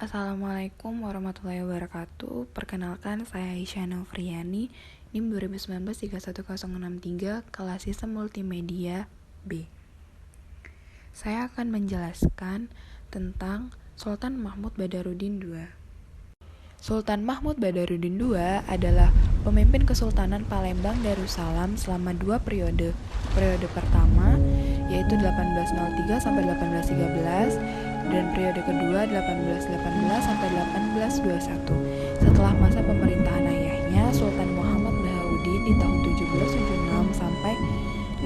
Assalamualaikum warahmatullahi wabarakatuh. Perkenalkan, saya Aisyah Novriani, NIM 2019-31063, kelas Sistem Multimedia B. Saya akan menjelaskan tentang Sultan Mahmud Badarudin II. Sultan Mahmud Badarudin II adalah pemimpin Kesultanan Palembang Darussalam selama 2 periode. Periode pertama yaitu 1803 sampai 1813 dan periode kedua 1818 sampai 1821. Setelah masa pemerintahan ayahnya Sultan Muhammad Bahaudin di tahun 1776 sampai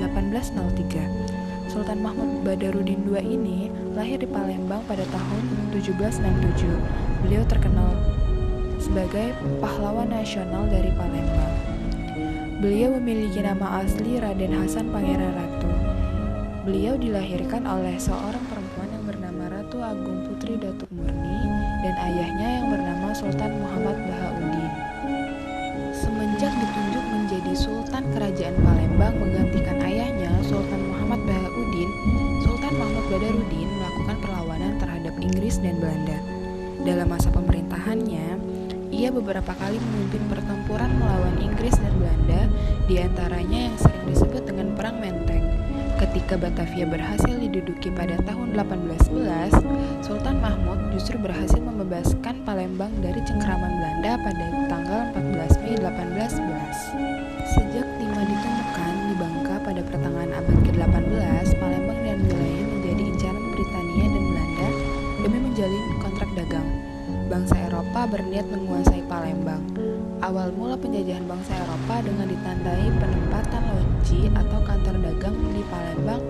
1803. Sultan Mahmud Badarudin II ini lahir di Palembang pada tahun 1767. Beliau terkenal sebagai pahlawan nasional dari Palembang. Beliau memiliki nama asli Raden Hasan Pangeran Ratu. Beliau dilahirkan oleh seorang perempuan yang bernama Ratu Agung Putri Datuk Murni dan ayahnya yang bernama Sultan Muhammad Bahaudin. Semenjak ditunjuk menjadi Sultan Kerajaan Palembang menggantikan ayahnya Sultan Muhammad Bahaudin, Sultan Mahmud Badarudin melakukan perlawanan terhadap Inggris dan Belanda. Dalam masa pemerintahannya, ia beberapa kali memimpin pertempuran melawan Inggris dan Belanda, di antaranya yang sering disebut dengan Perang Menteng. Ketika Batavia berhasil diduduki pada tahun 1811, Sultan Mahmud justru berhasil membebaskan Palembang dari cengkeraman Belanda pada tanggal 14 Mei 1811. Sejak timah ditemukan di Bangka pada pertengahan abad ke-18, Palembang dan wilayahnya menjadi incaran Britania dan Belanda demi menjalin kontrak dagang. Bangsa Eropa berniat menguasai Palembang. Awal mula penjajahan bangsa Eropa dengan ditandai penempatan loji atau kantor dagang di Palembang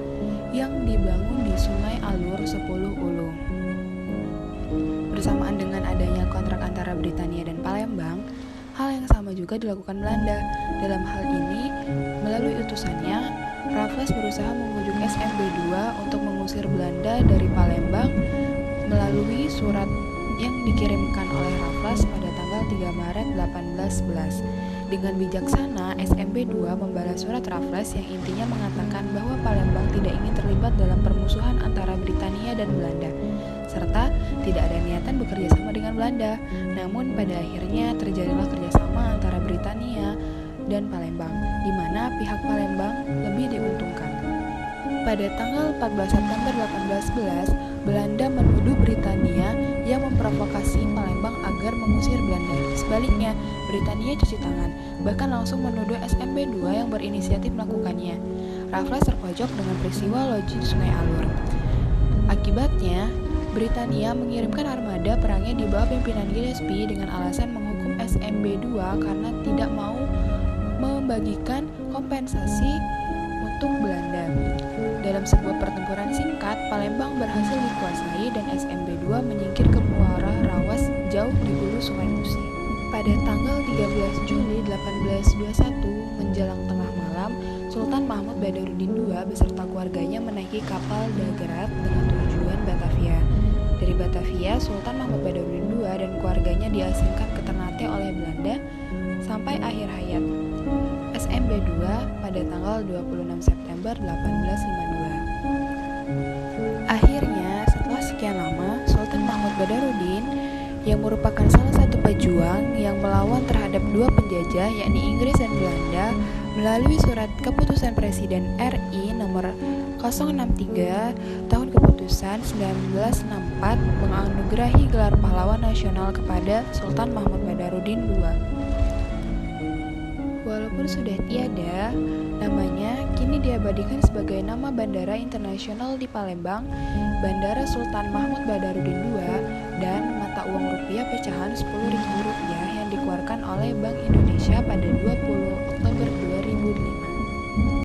yang dibangun di Sungai Alur 10 Ulu. Bersamaan dengan adanya kontrak antara Britania dan Palembang, hal yang sama juga dilakukan Belanda. Dalam hal ini, melalui utusannya, Raffles berusaha membujuk SMB II untuk mengusir Belanda dari Palembang melalui surat yang dikirimkan oleh Raffles pada tanggal 3 Maret 1811. Dengan bijaksana, SMB II membalas surat Raffles yang intinya mengatakan bahwa Palembang tidak ingin terlibat dalam permusuhan antara Britania dan Belanda, serta tidak ada niatan bekerja sama dengan Belanda. Namun pada akhirnya terjadilah kerjasama antara Britania dan Palembang, di mana pihak Palembang lebih diuntungkan. Pada tanggal 14 September 1811, Belanda menuduh Britania yang memprovokasi Palembang agar mengusir Belanda. Sebaliknya, Britania cuci tangan, bahkan langsung menuduh SMB II yang berinisiatif melakukannya. Raffles terpojok dengan peristiwa loji di Sungai Alur. Akibatnya, Britania mengirimkan armada perangnya di bawah pimpinan Gillespie dengan alasan menghukum SMB II karena tidak mau membagikan kompensasi untuk Belanda. Dalam sebuah pertempuran singkat, Palembang berhasil dikuasai dan SMB II menyingkir ke muara Rawas jauh di hulu Sungai Musi. Pada tanggal 13 Juli 1821 menjelang tengah malam, Sultan Mahmud Badarudin II beserta keluarganya menaiki kapal dagerat dengan tujuan Batavia. Dari Batavia, Sultan Mahmud Badarudin II dan keluarganya diasingkan ke Ternate oleh Belanda sampai akhir hayat SMB II pada tanggal 26 September 1852. Akhirnya, setelah sekian lama, Sultan Mahmud Badarudin yang merupakan salah satu pejuang yang melawan terhadap dua penjajah yakni Inggris dan Belanda melalui surat keputusan Presiden RI nomor 063 tahun keputusan 1964 menganugerahi gelar pahlawan nasional kepada Sultan Mahmud Badarudin II. Walaupun sudah tiada, namanya kini diabadikan sebagai nama Bandara Internasional di Palembang, Bandara Sultan Mahmud Badarudin II, dan mata uang rupiah pecahan Rp10.000 yang dikeluarkan oleh Bank Indonesia pada 20 Oktober 2005.